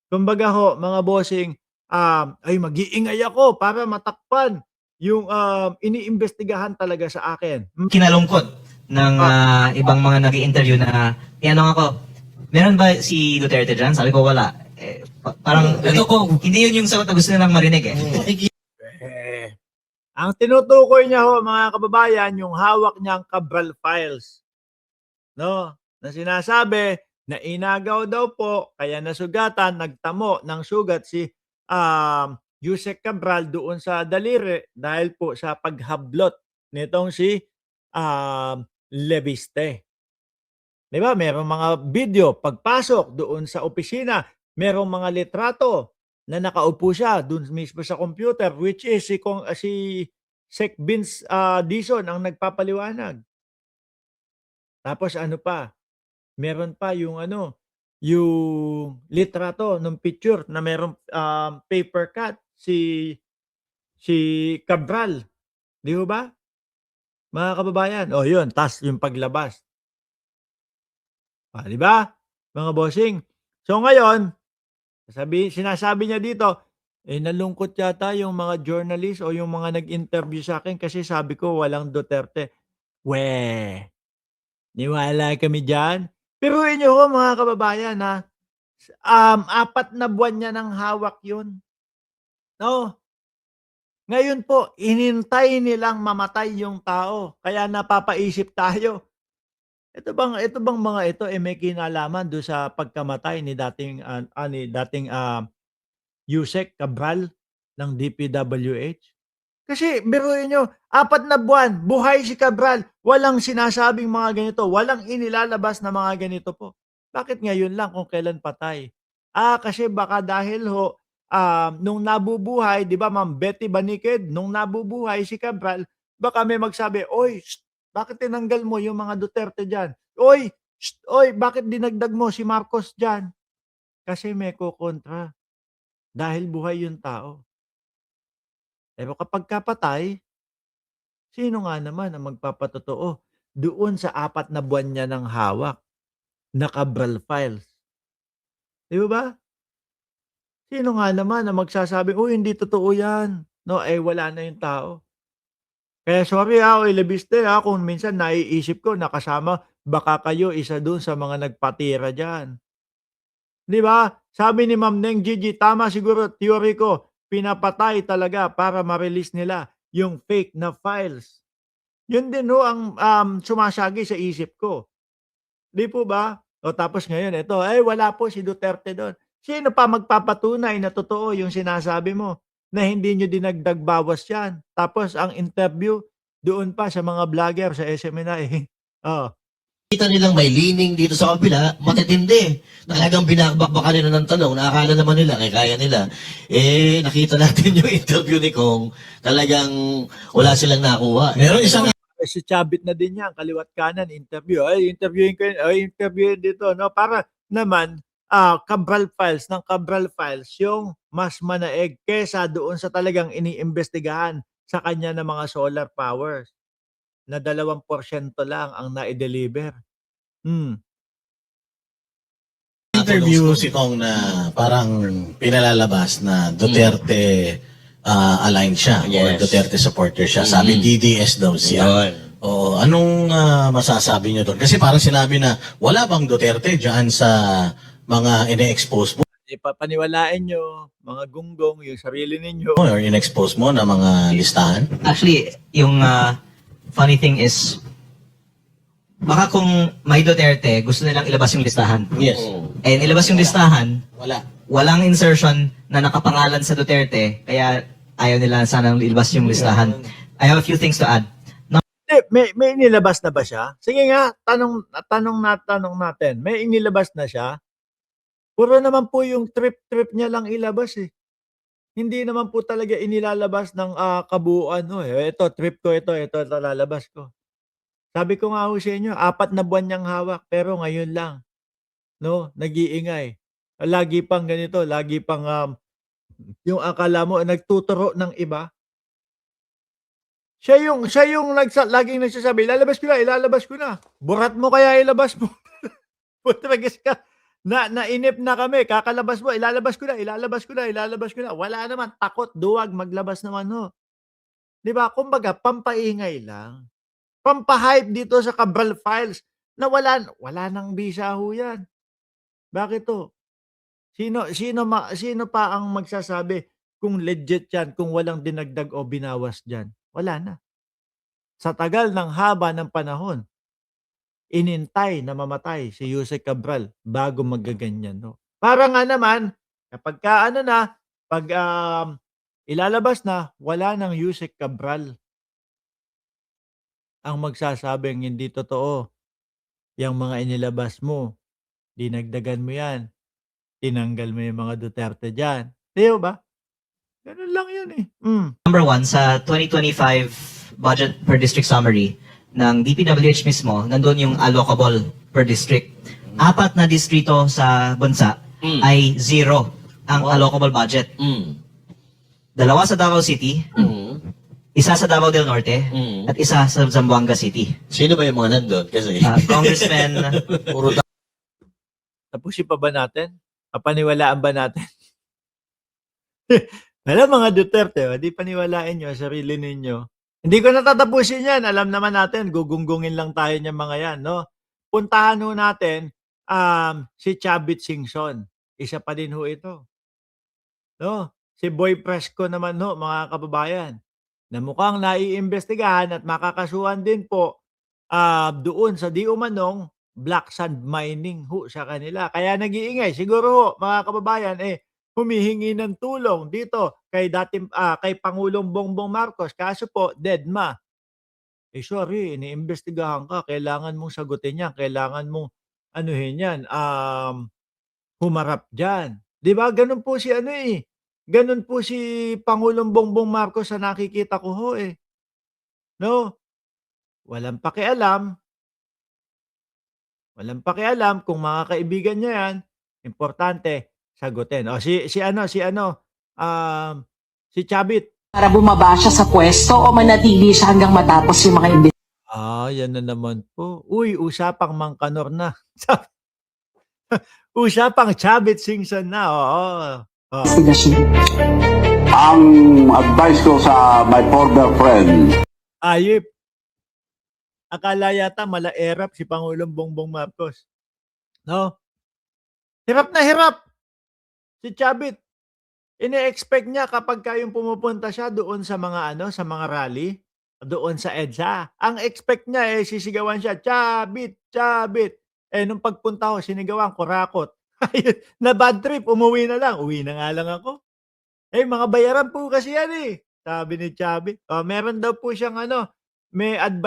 Kumbaga ho, mga bossing, ay mag-iingay ako para matakpan yung, iniimbestigahan talaga sa akin. Kinalungkot ng Ah, ibang mga nag-i-interview na tinanong ako, meron ba si Duterte dyan? Sabi ko wala. Parang Ito ko. hindi yun yung sagot na gusto nilang marinig eh. eh, ang tinutukoy niya ho, mga kababayan, yung hawak niyang Cabral files, 'no, na sinasabi na inagaw daw po kaya nasugatan, nagtamo ng sugat si, Yusek Cabral doon sa daliri dahil po sa paghablot nitong si, Leviste. 'Di ba merong mga video pagpasok doon sa opisina, merong mga litrato na nakaupo siya do'n mismo sa computer which is si Sec Vince, Dizon ang nagpapaliwanag. Tapos ano pa, meron pa yung ano, yung litrato nung picture na merong, paper cut si Cabral, 'di ho ba, mga kababayan? Oh, yun ta's yung paglabas, 'di ba, mga bossing? So ngayon sinasabi niya dito, nalungkot yata yung mga journalist o yung mga nag-interview sa'kin kasi sabi ko walang Duterte. Weh, niwala kami diyan? Biruin niyo ho mga kababayan, 4 na buwan niya ng hawak yun, 'no? Ngayon po hinintay nilang mamatay yung tao kaya napapaisip tayo, ito bang mga ito, may kinalaman dun sa pagkamatay ni dating, Yusek Cabral ng DPWH? Kasi biruin niyo, 4 na buwan buhay si Cabral, walang sinasabing mga ganito, walang inilalabas na mga ganito po. Bakit ngayon lang kung kailan patay? Kasi baka dahil ho, nung nabubuhay 'di ba Ma'am Betty Baniked, nung nabubuhay si Cabral, baka may magsabi, "Oy, bakit tinanggal mo yung mga Duterte diyan? Oy, bakit dinagdag mo si Marcos diyan?" Kasi may kokontra. Dahil buhay yung tao. Pero kapagka patay, sino nga naman ang magpapatotoo doon sa 4 na buwan niya ng hawak na Cabral files, 'di ba? Sino nga naman ang magsasabi, "Uy, hindi totoo 'yan." 'No, wala na yung tao. Kaya sorry, oy Leviste, kung minsan naiisip ko na baka kayo isa dun sa mga nagpatira diyan. 'Di ba? Sabi ni Ma'am Neng Gigi, tama siguro theory ko, pinapatay talaga para ma-release nila yung fake na files. Yun din ho ang, sumasagi sa isip ko, 'di po ba? O tapos ngayon ito, wala po si Duterte dun. Sino pa magpapatunay na totoo yung sinasabi mo, na hindi niyo dinagdag bawas yan? Tapos ang interview doon pa sa mga vlogger sa SMNI. Oh, Kita nilang may leaning dito sa kabila, matitindi. Talagang binabakbakan nila ng tanong, nakakala naman nila, kaya nila. Nakita natin yung interview ni Kong, talagang wala silang nakuha. Meron isang si Chabit na din yan, kaliwa't kanan interview, interviewin ko yun, interviewin dito 'no, para naman, Cabral files ng Cabral files yung mas manaeg kaysa doon sa talagang iniimbestigahan sa kanya ng mga solar powers na 2% lang ang nai-deliver. Hmm. Interview si Kong na parang pinalalabas na Duterte aligned siya or Yes. Duterte supporter siya. Sabi DDS daw siya. Yun. O anong masasabi niyo doon? Kasi parang sinabi na wala bang Duterte diyan sa mga ine-expose mo Paniwalain niyo, mga gunggong, yung sarili ninyo. or in-expose mo na mga listahan? Actually, yung funny thing is, baka kung may Duterte, gusto nilang ilabas yung listahan. Yes. Nilabas yung listahan, Wala. walang insertion na nakapangalan sa Duterte, kaya ayaw nila sanang ilabas yung listahan. I have a few things to add. Hindi, may inilabas na ba siya? Sige nga, tanong natin, may inilabas na siya? Puro naman po yung trip niya lang ilabas, eh. Hindi naman po talaga inilalabas ng, kabuuan 'no, "Eto trip ko ito lalabas ko." Sabi ko nga ho sa inyo, 4 na buwan niyang hawak pero ngayon lang 'no, nag-iingay. Lagi pang ganito, lagi pang, yung akala mo nagtuturo ng iba. Siya yung laging nagsasabi, "Ilalabas ko na, ilalabas ko na." Burat mo kaya ilabas mo. Putragis ka. nainip na kami, kakalabas mo, ilalabas ko na, ilalabas ko na, ilalabas ko na. Wala naman, takot, duwag, maglabas naman ho. 'Di ba? Kumbaga pampaingay lang. Pampa-hype dito sa Cabral Files na wala ng bisa ho 'yan. Bakit ho? Sino pa ang magsasabi kung legit 'yan, kung walang dinagdag o binawas diyan? Wala na. Sa tagal ng haba ng panahon, inintay na mamatay si Yusek Cabral bago magaganyan, no? Para nga naman kapagka ano na, 'pag, ilalabas na, wala ng Yusek Cabral ang magsasabing hindi totoo yang mga inilabas mo, dinagdagan mo 'yan, tinanggal mo yung mga Duterte diyan, 'di ba? Gano'n lang 'yun, eh. Number one, sa 2025 budget per district summary ng DPWH mismo, nandun yung allocable per district. 4 na distrito sa bansa ay 0 ang allocable budget. 2 sa Davao City, 1 sa Davao del Norte, at 1 sa Zamboanga City. Sino ba yung mga nandun? Kasi, Congressman, puro Tapusin pa ba natin? Papaniwalaan ba natin? Alam mga Duterte, di paniwalain nyo sarili ninyo. Hindi ko natatapusin yan. Alam naman natin, gugunggungin lang tayo niyan mga yan, no? Puntahan ho natin si Chavit Singson. Isa pa din ho ito. No? Si Boy Fresco naman ho, mga kababayan, na mukhang naiimbestigahan at makakasuhan din po doon sa di umanong black sand mining ho sa kanila. Kaya nag-iingay. Siguro ho, mga kababayan, humihingi ng tulong dito kay kay Pangulong Bongbong Marcos. Kaso po, deadma. Sorry, iniimbestigahan ka. Kailangan mong sagutin yan. Kailangan mong anuhin yan. Humarap dyan. Di ba? Ganun po si Ganun po si Pangulong Bongbong Marcos sa nakikita ko ho eh. No? Walang pakialam. Walang pakialam kung mga kaibigan niya yan. Importante, sagutin. O si Chavit. Para bumaba siya sa pwesto o manatili siya hanggang matapos yung mga Yan na naman po. Uy, usapang Mangkanor na. Usapang Chavit Singson na. Oo. investigasyon. Ang advice ko sa my former friend, Ayip. Akala yata malaerap si Pangulong Bongbong Marcos. No? Hirap na hirap. Si Chavit. Ine-expect niya kapag kayong pumupunta siya doon sa mga sa mga rally, doon sa EDSA. Ang expect niya sisigawan siya, Chavit, Chavit. Nung pagpunta ko, sinigawan, kurakot. Na bad trip, umuwi na lang. Uwi na nga lang ako. Mga bayaran po kasi yan Sabi ni Chavit. Meron daw po siyang may advice